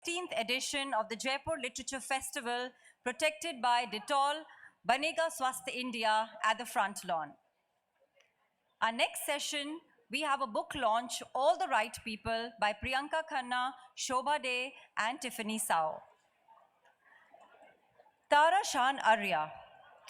16th edition of the Jaipur Literature Festival, protected by Dettol, Banega Swasth India at the front lawn. Our next session, we have a book launch, All the Right People, by Priyanka Khanna, Shobhaa and Tiffany Tsao. Tara Shan Arya,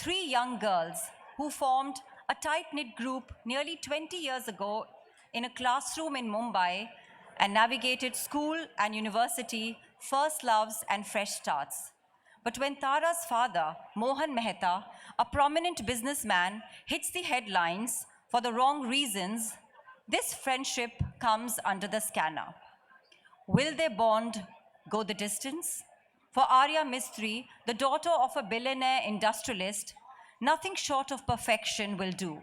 3 young girls who formed a tight-knit group nearly 20 years ago in a classroom in Mumbai and navigated school and university, first loves and fresh starts. But when Tara's father, Mohan Mehta, a prominent businessman, hits the headlines for the wrong reasons, this friendship comes under the scanner. Will their bond go the distance? For Arya Mistry, the daughter of a billionaire industrialist, nothing short of perfection will do.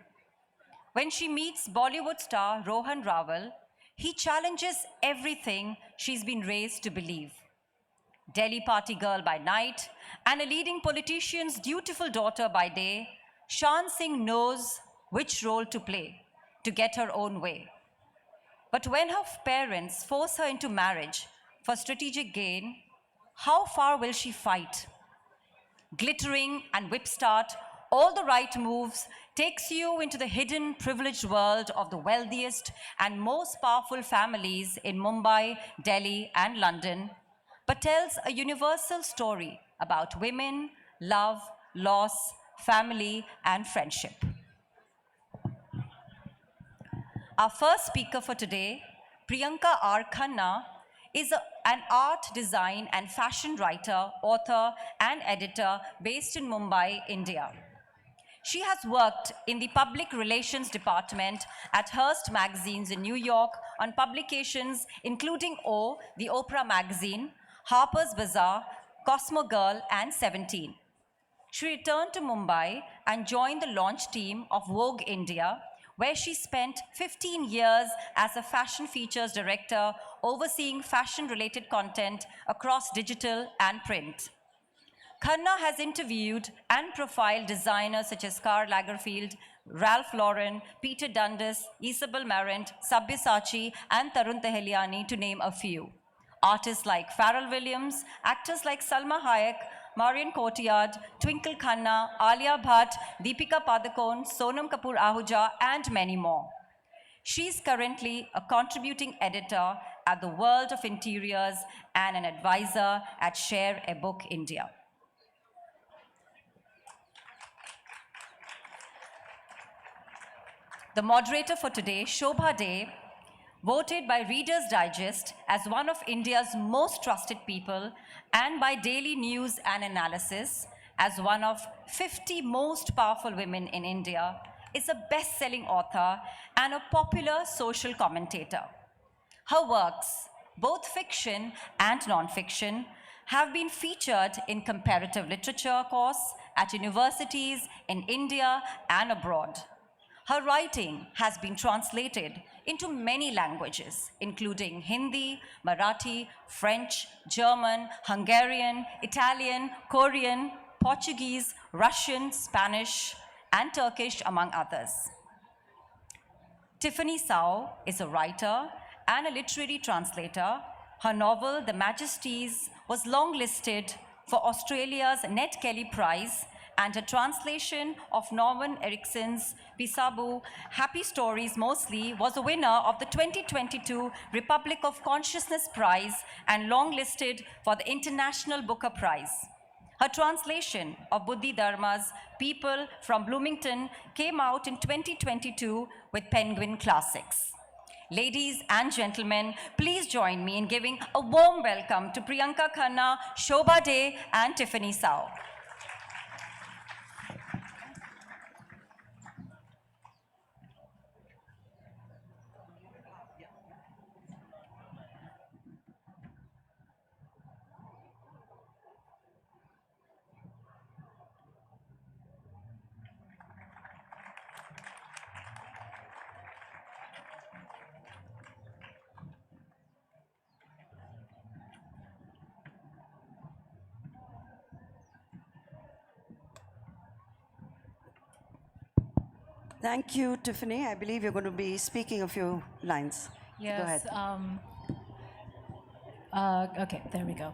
When she meets Bollywood star Rohan Rawal, he challenges everything she's been raised to believe. Delhi party girl by night and a leading politician's dutiful daughter by day, Shan Singh knows which role to play to get her own way. But when her parents force her into marriage for strategic gain, how far will she fight? Glittering and whip-start, All the Right Moves takes you into the hidden, privileged world of the wealthiest and most powerful families in Mumbai, Delhi, and London, but tells a universal story about women, love, loss, family, and friendship. Our first speaker for today, Priyanka R. Khanna, is an art, design, and fashion writer, author, and editor based in Mumbai, India. She has worked in the public relations department at Hearst Magazines in New York on publications including O, the Oprah Magazine, Harper's Bazaar, CosmoGirl, and 17. She returned to Mumbai and joined the launch team of Vogue India, where she spent 15 years as a fashion features director, overseeing fashion-related content across digital and print. Khanna has interviewed and profiled designers such as Karl Lagerfeld, Ralph Lauren, Peter Dundas, Isabel Marant, Sabyasachi, and Tarun Tahiliani, to name a few. Artists like Pharell Williams, actors like Salma Hayek, Marion Cotillard, Twinkle Khanna, Alia Bhatt, Deepika Padukone, Sonam Kapoor Ahuja, and many more. She's currently a contributing editor at the World of Interiors and an advisor at Share a Book India. The moderator for today, Shobhaa, voted by Reader's Digest as one of India's most trusted people and by Daily News and Analysis as one of 50 most powerful women in India, is a best-selling author and a popular social commentator. Her works, both fiction and non-fiction, have been featured in comparative literature courses at universities in India and abroad. Her writing has been translated into many languages, including Hindi, Marathi, French, German, Hungarian, Italian, Korean, Portuguese, Russian, Spanish, and Turkish, among others. Tiffany Tsao is a writer and a literary translator. Her novel, The Majesties, was longlisted for Australia's Ned Kelly Prize, and a translation of Norman Ericsson's Pisabu, Happy Stories Mostly, was a winner of the 2022 Republic of Consciousness Prize and longlisted for the International Booker Prize. Her translation of Buddhi Dharma's People from Bloomington came out in 2022 with Penguin Classics. Ladies and gentlemen, please join me in giving a warm welcome to Priyanka Khanna, Shobhaa, and Tiffany Tsao. Thank you, Tiffany. I believe you're going to be speaking a few lines. Yes. Go ahead. Okay, there we go.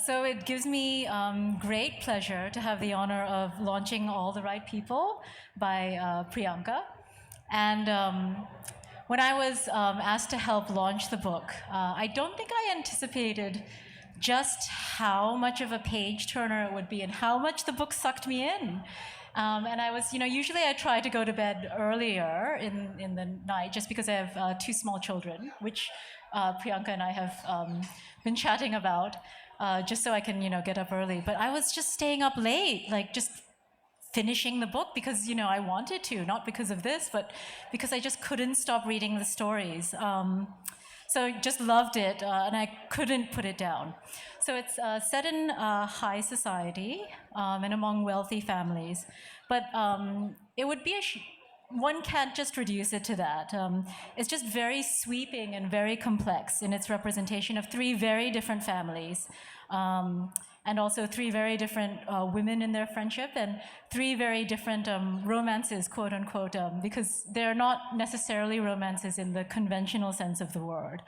So it gives me great pleasure to have the honor of launching All the Right People by Priyanka. And when I was asked to help launch the book, I don't think I anticipated just how much of a page turner it would be and how much the book sucked me in. And I was, usually I try to go to bed earlier in the night just because I have two small children, which Priyanka and I have been chatting about, just so I can, get up early. But I was just staying up late, like just finishing the book because, I wanted to, not because of this, but because I just couldn't stop reading the stories. So just loved it, and I couldn't put it down. So it's set in high society and among wealthy families, but it would be one can't just reduce it to that. It's just very sweeping and very complex in its representation of three very different families, and also three very different women in their friendship, and three very different romances, quote unquote, because they're not necessarily romances in the conventional sense of the word.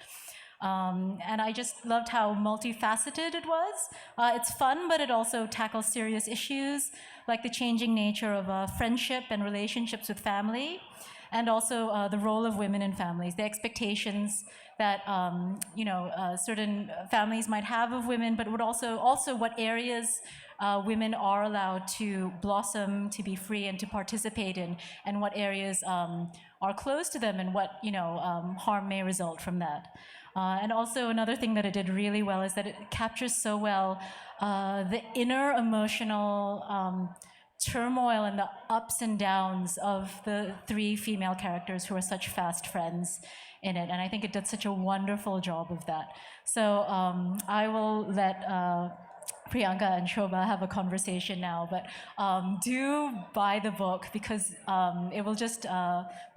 And I just loved how multifaceted it was. It's fun, but it also tackles serious issues like the changing nature of friendship and relationships with family, and also the role of women in families, the expectations that certain families might have of women, but would also what areas women are allowed to blossom, to be free, and to participate in, and what areas are closed to them, and what harm may result from that. And also another thing that it did really well is that it captures so well the inner emotional turmoil and the ups and downs of the three female characters who are such fast friends in it. And I think it did such a wonderful job of that. So I will let Priyanka and Shobhaa have a conversation now, but do buy the book because it will just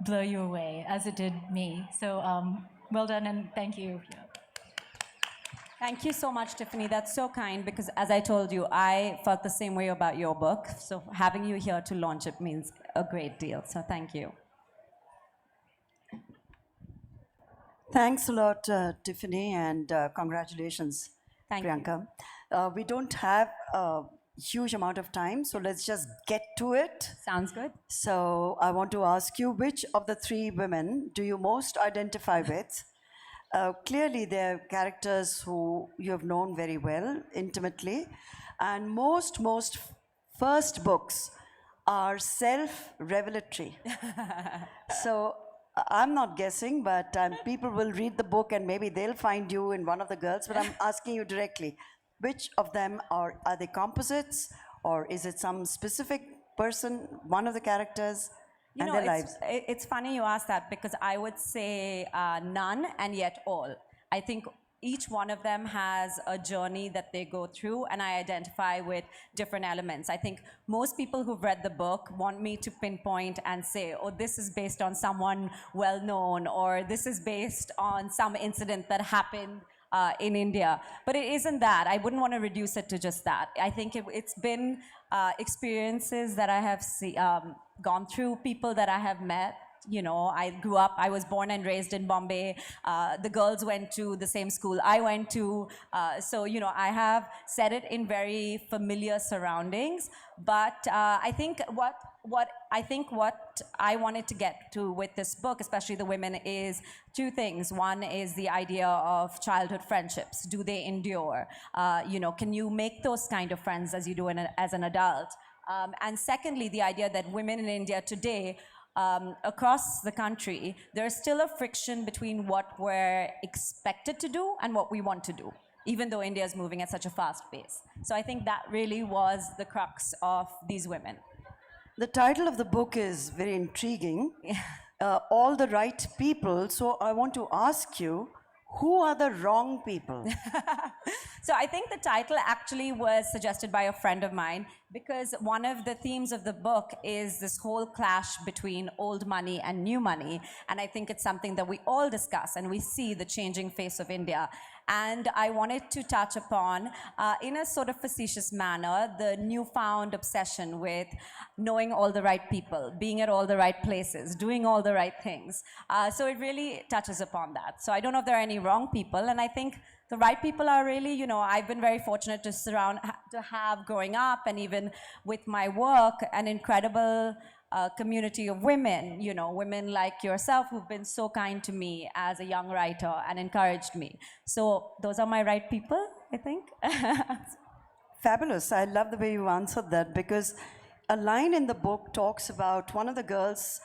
blow you away, as it did me. So well done, and thank you. Thank you so much, Tiffany. That's so kind, because as I told you, I felt the same way about your book. So having you here to launch it means a great deal. So thank you. Thanks a lot, Tiffany, and congratulations, Thank you. Priyanka. We don't have a huge amount of time, so let's just get to it. Sounds good. So I want to ask you, which of the three women do you most identify with? Clearly, they're characters who you have known very well, intimately, and most first books are self-revelatory. So I'm not guessing, but people will read the book and maybe they'll find you in one of the girls, but I'm asking you directly, which of them are they composites, or is it some specific person, one of the characters? And their lives. It's funny you ask that, because I would say none and yet all. I think each one of them has a journey that they go through, and I identify with different elements. I think most people who've read the book want me to pinpoint and say, oh, this is based on someone well-known, or this is based on some incident that happened in India. But it isn't that. I wouldn't want to reduce it to just that. I think it's been experiences that I have gone through, people that I have met. I was born and raised in Bombay. The girls went to the same school I went to. So, I have said it in very familiar surroundings. But I think what I wanted to get to with this book, especially the women, is two things. One is the idea of childhood friendships. Do they endure? Can you make those kind of friends as you do as an adult? And secondly, the idea that women in India today, across the country, there's still a friction between what we're expected to do and what we want to do, even though India is moving at such a fast pace. So I think that really was the crux of these women. The title of the book is very intriguing. All the Right People. So I want to ask you, who are the wrong people? So I think the title actually was suggested by a friend of mine, because one of the themes of the book is this whole clash between old money and new money. And I think it's something that we all discuss, and we see the changing face of India. And I wanted to touch upon, in a sort of facetious manner, the newfound obsession with knowing all the right people, being at all the right places, doing all the right things. So it really touches upon that. So I don't know if there are any wrong people, and I think the right people are really, I've been very fortunate to have growing up, and even with my work, an incredible community of women, women like yourself who've been so kind to me as a young writer and encouraged me. So those are my right people, I think. Fabulous. I love the way you answered that, because a line in the book talks about one of the girls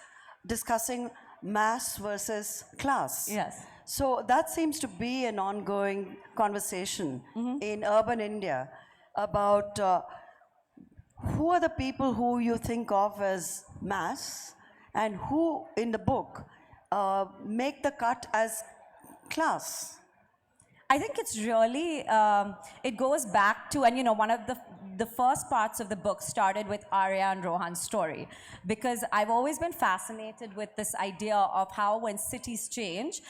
discussing mass versus class. Yes. So that seems to be an ongoing conversation in urban India about who are the people who you think of as mass and who in the book make the cut as class. I think it's really, it goes back to, and one of the first parts of the book started with Arya and Rohan's story, because I've always been fascinated with this idea of how when cities change,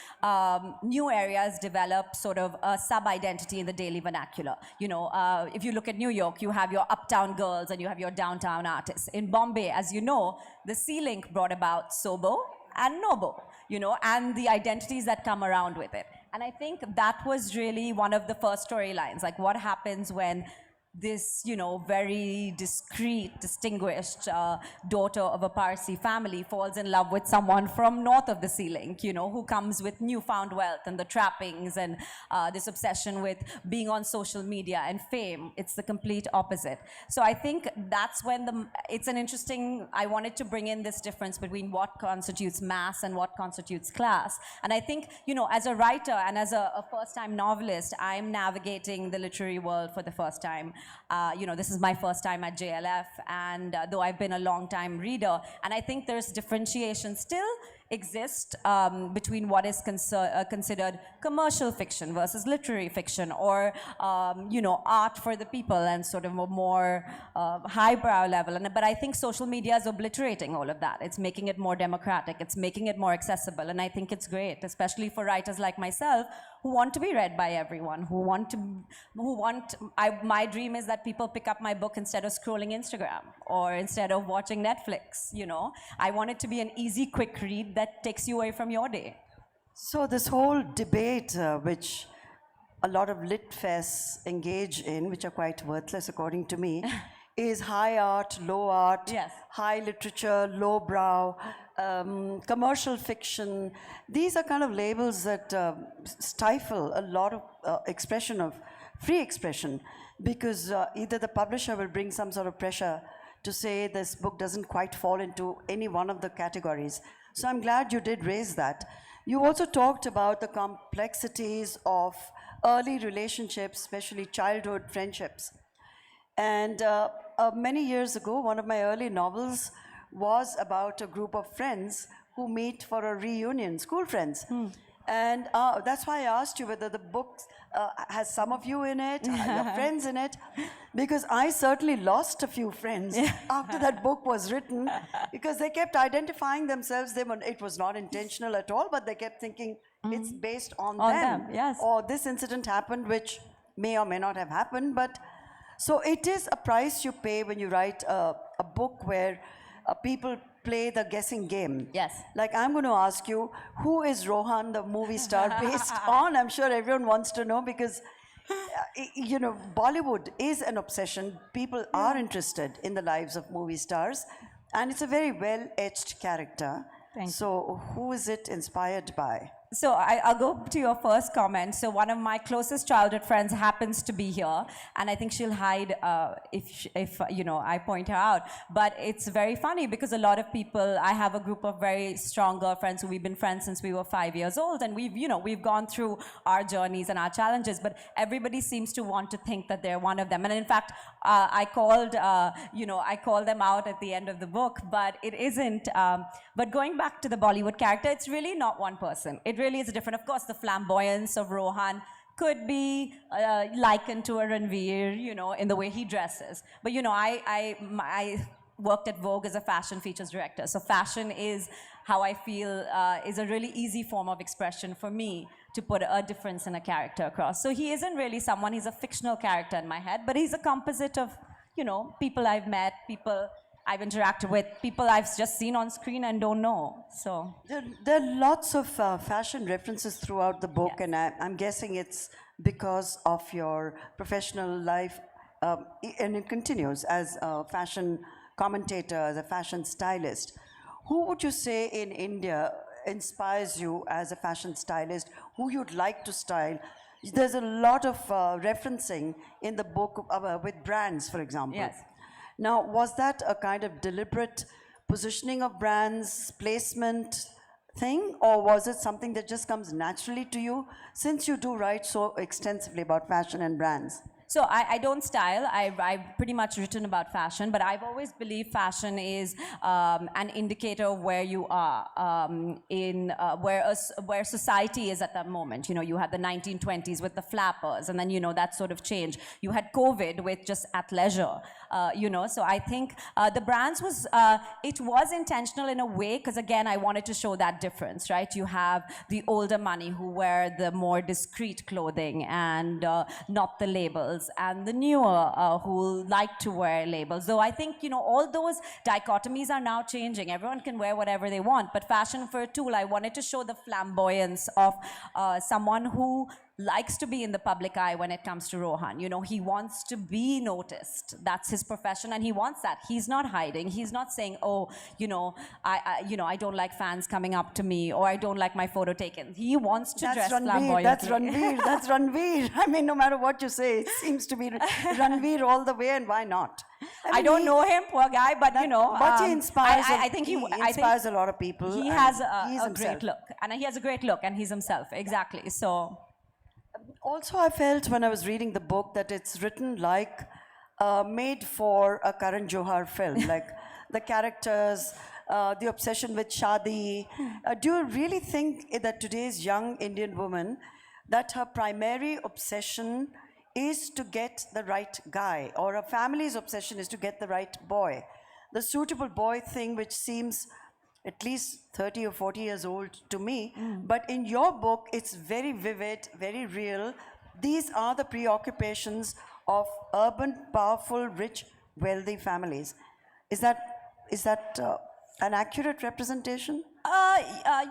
new areas develop sort of a sub-identity in the daily vernacular. If you look at New York, you have your uptown girls and you have your downtown artists. In Bombay, as you know, the C-Link brought about Sobo and Nobo, and the identities that come around with it. And I think that was really one of the first storylines, like what happens when this, very discreet, distinguished daughter of a Parsi family falls in love with someone from north of the Sea-Link, who comes with newfound wealth and the trappings and this obsession with being on social media and fame. It's the complete opposite. So I think that's when it's an interesting, I wanted to bring in this difference between what constitutes mass and what constitutes class. And I think, as a writer and as a first-time novelist, I'm navigating the literary world for the first time. This is my first time at JLF, and though I've been a long-time reader, and I think there's differentiation still exist between what is considered commercial fiction versus literary fiction, or art for the people and sort of a more highbrow level. But I think social media is obliterating all of that. It's making it more democratic. It's making it more accessible, and I think it's great, especially for writers like myself who want to be read by everyone, my dream is that people pick up my book instead of scrolling Instagram or instead of watching Netflix, I want it to be an easy, quick read that takes you away from your day. So this whole debate, which a lot of lit fests engage in, which are quite worthless according to me, is high art, low art, yes. high literature, low brow, commercial fiction. These are kind of labels that stifle a lot of expression of free expression, because either the publisher will bring some sort of pressure to say this book doesn't quite fall into any one of the categories. So I'm glad you did raise that. You also talked about the complexities of early relationships, especially childhood friendships. And many years ago, one of my early novels was about a group of friends who meet for a reunion, school friends. And that's why I asked you whether the book has some of you in it, your friends in it, because I certainly lost a few friends after that book was written, because they kept identifying themselves. It was not intentional at all, but they kept thinking it's based on them. Yes. Or this incident happened, which may or may not have happened. But so it is a price you pay when you write a book where people play the guessing game. Yes. Like, I'm going to ask you, who is Rohan, the movie star, based on? I'm sure everyone wants to know, because, Bollywood is an obsession. People are interested in the lives of movie stars, and it's a very well-etched character. So who is it inspired by? So I'll go to your first comment. So one of my closest childhood friends happens to be here, and I think she'll hide if I point her out. But it's very funny because a lot of people, I have a group of very strong girlfriends who we've been friends since we were 5 years old, and we've gone through our journeys and our challenges. But everybody seems to want to think that they're one of them. And in fact, I called them out at the end of the book, but it isn't. But going back to the Bollywood character, it's really not one person. It really is different. Of course, the flamboyance of Rohan could be likened to a Ranveer, in the way he dresses. But, I worked at Vogue as a fashion features director. So fashion is how I feel is a really easy form of expression for me to put a difference in a character across. So he isn't really someone, he's a fictional character in my head, but he's a composite of, people I've met, people I've interacted with people I've just seen on screen and don't know. So There are lots of fashion references throughout the book, Yes. and I'm guessing it's because of your professional life, and it continues as a fashion commentator, as a fashion stylist. Who would you say in India inspires you as a fashion stylist? Who you'd like to style? There's a lot of referencing in the book with brands, for example. Yes. Now, was that a kind of deliberate positioning of brands, placement thing, or was it something that just comes naturally to you since you do write so extensively about fashion and brands? So I don't style. I've pretty much written about fashion, but I've always believed fashion is an indicator of where you are where society is at that moment. You know, you had the 1920s with the flappers, and then, you know, that sort of change. You had COVID with just athleisure, you know. So I think the brands was, it was intentional in a way, because again, I wanted to show that difference, right? You have the older money who wear the more discreet clothing and not the labels, and the newer who like to wear labels. Though I think, you know, all those dichotomies are now changing. Everyone can wear whatever they want, but fashion for a tool, I wanted to show the flamboyance of someone who likes to be in the public eye when it comes to Rohan. You know, he wants to be noticed. That's his profession, and he wants that. He's not hiding. He's not saying, oh, you know, I don't like fans coming up to me, or I don't like my photo taken. He wants to dress flamboyantly. That's Ranveer. That's Ranveer. I mean, no matter what you say, it seems to be Ranveer all the way, and why not? I don't know him, poor guy, but you know, but he inspires. I think he inspires a lot of people. He has he's a himself. great look, and he has a great look, and he's himself, exactly. So. Also, I felt when I was reading the book that it's written like made for a Karan Johar film, like the characters, the obsession with shadi. Do you really think that today's young Indian woman, that her primary obsession is to get the right guy, or her family's obsession is to get the right boy? The suitable boy thing, which seems at least 30 or 40 years old to me, but in your book, it's very vivid, very real. These are the preoccupations of urban, powerful, rich, wealthy families. Is that an accurate representation?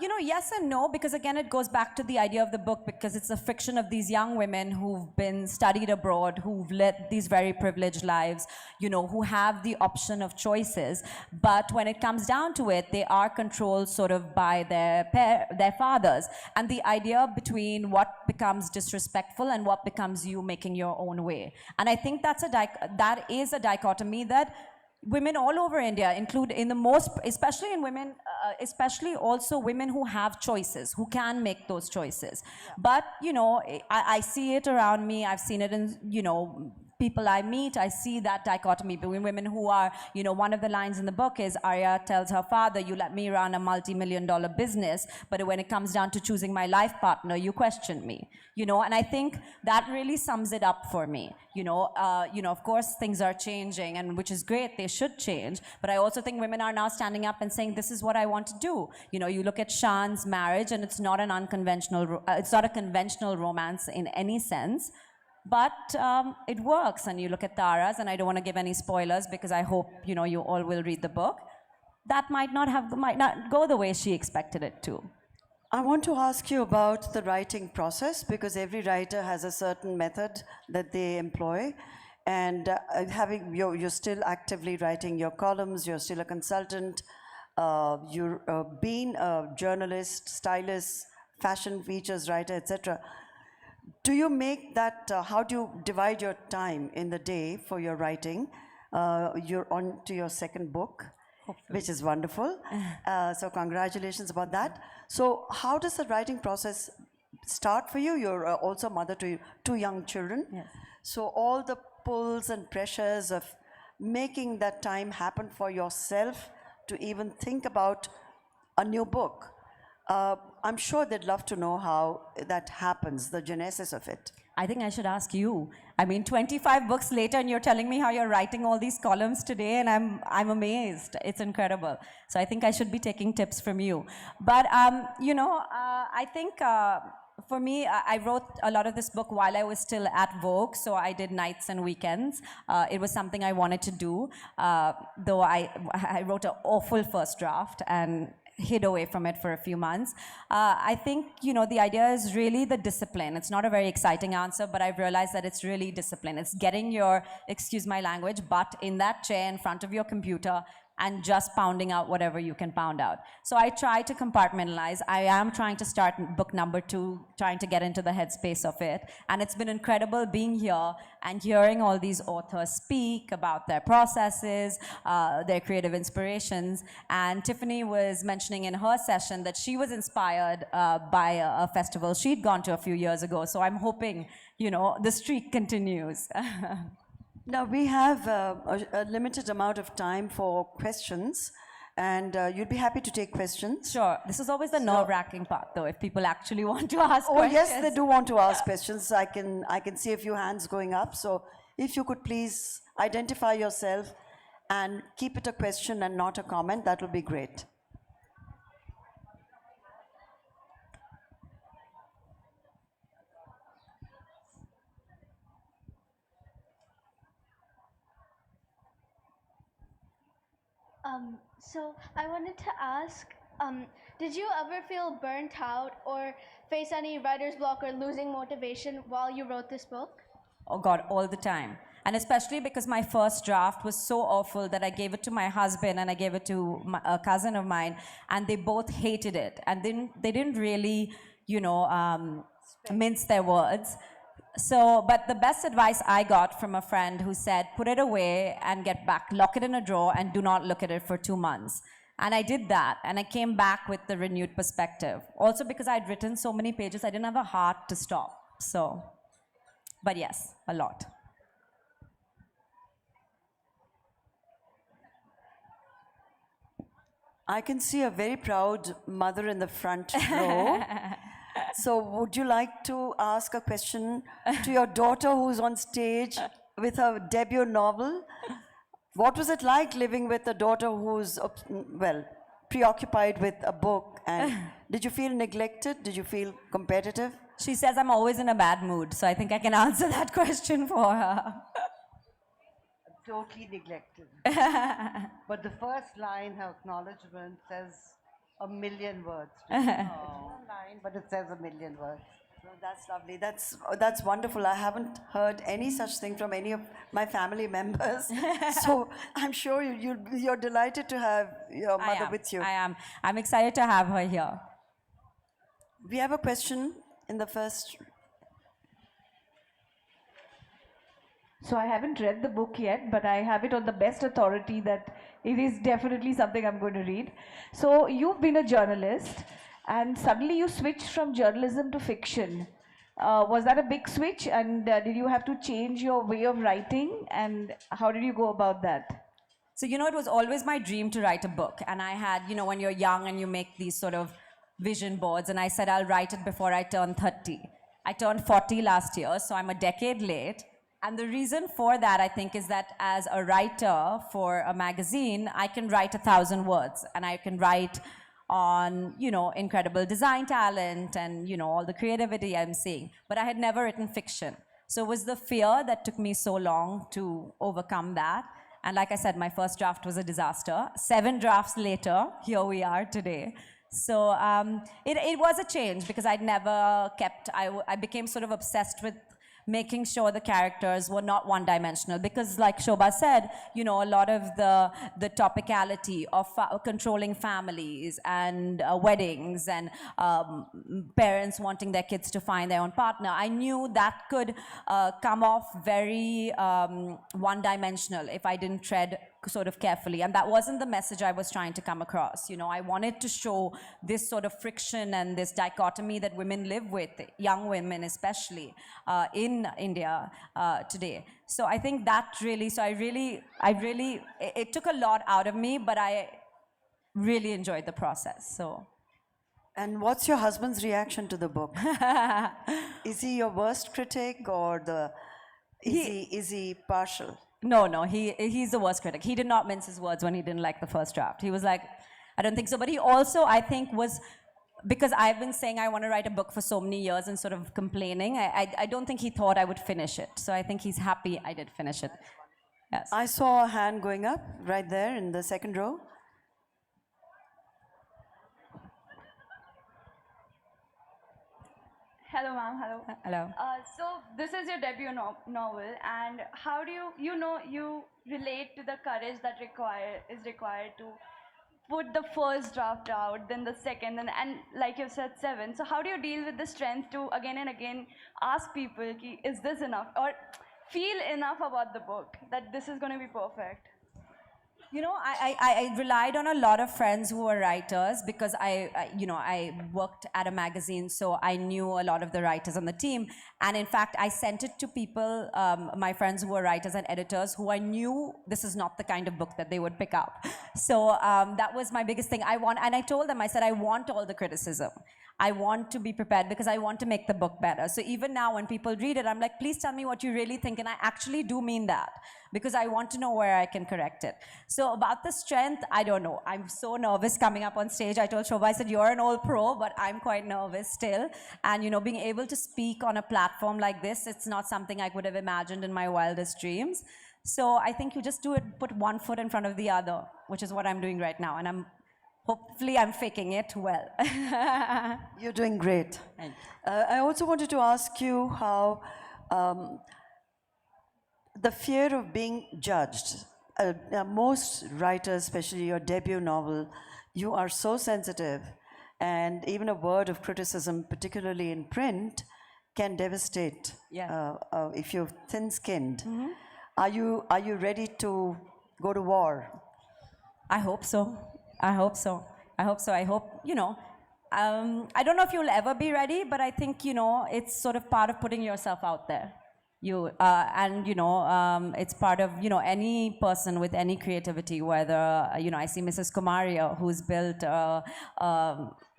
You know, yes and no, because again, it goes back to the idea of the book, because it's a fiction of these young women who've been studied abroad, who've led these very privileged lives, you know, who have the option of choices. But when it comes down to it, they are controlled sort of by their fathers. And the idea between what becomes disrespectful and what becomes you making your own way. And I think that is a dichotomy that women all over India include in the most, especially in women, especially also women who have choices, who can make those choices. Yeah. But, you know, I see it around me. I've seen it in, you know, people I meet. I see that dichotomy between women who are, you know, one of the lines in the book is Arya tells her father, you let me run a multi-million-dollar business, but when it comes down to choosing my life partner, you question me, you know. And I think that really sums it up for me. You know, of course things are changing, and which is great, they should change, but I also think women are now standing up and saying, this is what I want to do. You know, you look at Shan's marriage, and it's not an unconventional, it's not a conventional romance in any sense, but it works. And you look at Tara's, and I don't want to give any spoilers because I hope, you know, you all will read the book. That might not go the way she expected it to. I want to ask you about the writing process, because every writer has a certain method that they employ. And you're still actively writing your columns, you're still a consultant, you're been a journalist, stylist, fashion features writer, etc. Do you make that, how do you divide your time in the day for your writing? You're on to your second book, which is wonderful. So congratulations about that. So how does the writing process start for you? You're also a mother to two young children. Yes. So all the pulls and pressures of making that time happen for yourself to even think about a new book. I'm sure they'd love to know how that happens, the genesis of it. I think I should ask you. I mean, 25 books later, and you're telling me how you're writing all these columns today, and I'm amazed. It's incredible. So I think I should be taking tips from you. But I think for me, I wrote a lot of this book while I was still at Vogue, so I did nights and weekends. It was something I wanted to do, though I wrote an awful first draft and hid away from it for a few months. I think, the idea is really the discipline. It's not a very exciting answer, but I've realized that it's really discipline. It's getting your, excuse my language, butt in that chair in front of your computer and just pounding out whatever you can pound out. So I try to compartmentalize. I am trying to start book number 2, trying to get into the headspace of it. And it's been incredible being here and hearing all these authors speak about their processes, their creative inspirations. And Tiffany was mentioning in her session that she was inspired by a festival she'd gone to a few years ago. So I'm hoping, the streak continues. Now, we have a limited amount of time for questions, and you'd be happy to take questions. Sure. This is always the nerve-wracking part, though, if people actually want to ask Oh, questions. yes, they do want to ask questions. I can see a few hands going up. So if you could please identify yourself and keep it a question and not a comment, that would be great. So I wanted to ask, did you ever feel burnt out or face any writer's block or losing motivation while you wrote this book? Oh God, all the time. And especially because my first draft was so awful that I gave it to my husband and I gave it to a cousin of mine, and they both hated it. And they didn't really, mince their words. So, but the best advice I got from a friend who said, put it away and get back, lock it in a drawer and do not look at it for 2 months. And I did that, and I came back with the renewed perspective. Also because I'd written so many pages, I didn't have a heart to stop. So, but yes, a lot. I can see a very proud mother in the front row. So would you like to ask a question to your daughter who's on stage with her debut novel? What was it like living with a daughter who's, preoccupied with a book? And did you feel neglected? Did you feel competitive? She says I'm always in a bad mood, so I think I can answer that question for her. Totally neglected. But the first line, her acknowledgement, says a million words. One line, but it says a million words. No, that's lovely. That's wonderful. I haven't heard any such thing from any of my family members. So I'm sure you're delighted to have your mother with you. I am. I'm excited to have her here. We have a question in the first. So I haven't read the book yet, but I have it on the best authority that it is definitely something I'm going to read. So you've been a journalist, and suddenly you switched from journalism to fiction. Was that a big switch, and did you have to change your way of writing, and how did you go about that? So, it was always my dream to write a book. And I had, when you're young and you make these sort of vision boards, and I said I'll write it before I turn 30. I turned 40 last year, so I'm a decade late. And the reason for that, I think, is that as a writer for a magazine, I can write 1,000 words, and I can write on, incredible design talent and, all the creativity I'm seeing. But I had never written fiction. So it was the fear that took me so long to overcome that. And like I said, my first draft was a disaster. 7 drafts later, here we are today. So it was a change because I'd never kept, I became sort of obsessed with making sure the characters were not one-dimensional, because like Shobhaa said, a lot of the topicality of controlling families and weddings and parents wanting their kids to find their own partner, I knew that could come off very one-dimensional if I didn't tread sort of carefully, and that wasn't the message I was trying to come across. I wanted to show this sort of friction and this dichotomy that women live with, young women especially, in India today. So I think that really, it took a lot out of me, but I really enjoyed the process. So. And what's your husband's reaction to the book? Is he your worst critic or is he partial? No, he's the worst critic. He did not mince his words when he didn't like the first draft. He was like, I don't think so. But he also, I think, was, because I've been saying I want to write a book for so many years and sort of complaining, I don't think he thought I would finish it. So I think he's happy I did finish it. Yes. I saw a hand going up right there in the second row. Hello, ma'am. Hello. Hello. So this is your debut novel, and how do you relate to the courage that is required to put the first draft out, then the second, and like you said, 7. So how do you deal with the strength to again and again ask people, ki, is this enough, or feel enough about the book that this is going to be perfect? You know, I relied on a lot of friends who were writers because I worked at a magazine, so I knew a lot of the writers on the team. And in fact, I sent it to people, my friends who were writers and editors, who I knew this is not the kind of book that they would pick up. So that was my biggest thing. And I told them, I said, I want all the criticism. I want to be prepared because I want to make the book better. So even now when people read it, I'm like, please tell me what you really think. And I actually do mean that because I want to know where I can correct it. So about the strength, I don't know. I'm so nervous coming up on stage. I told Shobhaa, I said, you're an old pro, but I'm quite nervous still. And you know, being able to speak on a platform like this, it's not something I could have imagined in my wildest dreams. So I think you just do it, put one foot in front of the other, which is what I'm doing right now. And hopefully I'm faking it well. You're doing great. I also wanted to ask you how the fear of being judged. Most writers, especially your debut novel, you are so sensitive, and even a word of criticism, particularly in print, can devastate if you're thin-skinned. Mm-hmm. Are you ready to go to war? I hope so. I hope so. I hope, you know, I don't know if you'll ever be ready, but I think, you know, it's sort of part of putting yourself out there. It's part of, you know, any person with any creativity, whether, you know, I see Mrs. Kumaria, who's built,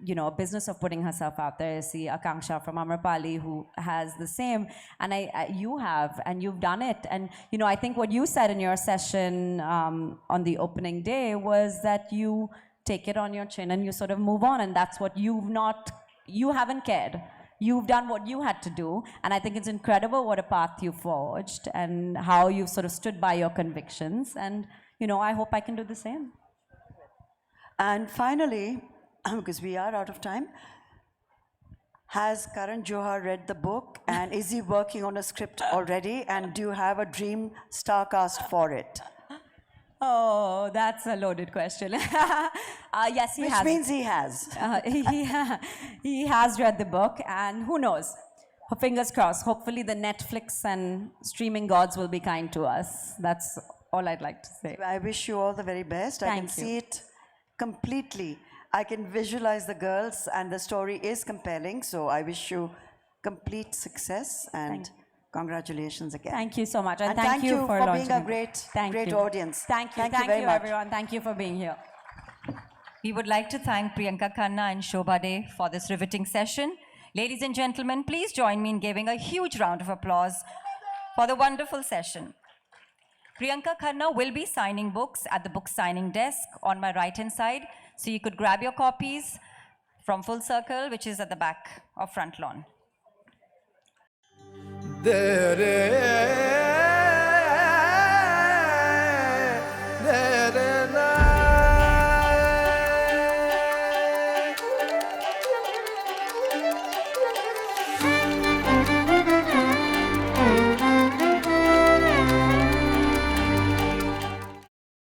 you know, a business of putting herself out there. I see Akanksha from Amrapali, who has the same, and you have, and you've done it. And, you know, I think what you said in your session on the opening day was that you take it on your chin and you sort of move on, and that's what you haven't cared. You've done what you had to do, and I think it's incredible what a path you forged and how you've sort of stood by your convictions, and, you know, I hope I can do the same. And finally, because we are out of time, has Karan Johar read the book, and is he working on a script already, and do you have a dream star cast for it? Oh, that's a loaded question. Yes, he has. Which means he has. He has read the book, and who knows? Fingers crossed. Hopefully the Netflix and streaming gods will be kind to us. That's all I'd like to say. I wish you all the very best. I can see it completely. I can visualize the girls, and the story is compelling, so I wish you complete success, and congratulations again. Thank you so much, and thank you for being a great audience. Thank you very much, everyone. Thank you for being here. We would like to thank Priyanka Khanna and Shobhaa for this riveting session. Ladies and gentlemen, please join me in giving a huge round of applause for the wonderful session. Priyanka Khanna will be signing books at the book signing desk on my right-hand side, so you could grab your copies from Full Circle, which is at the back of Front Lawn.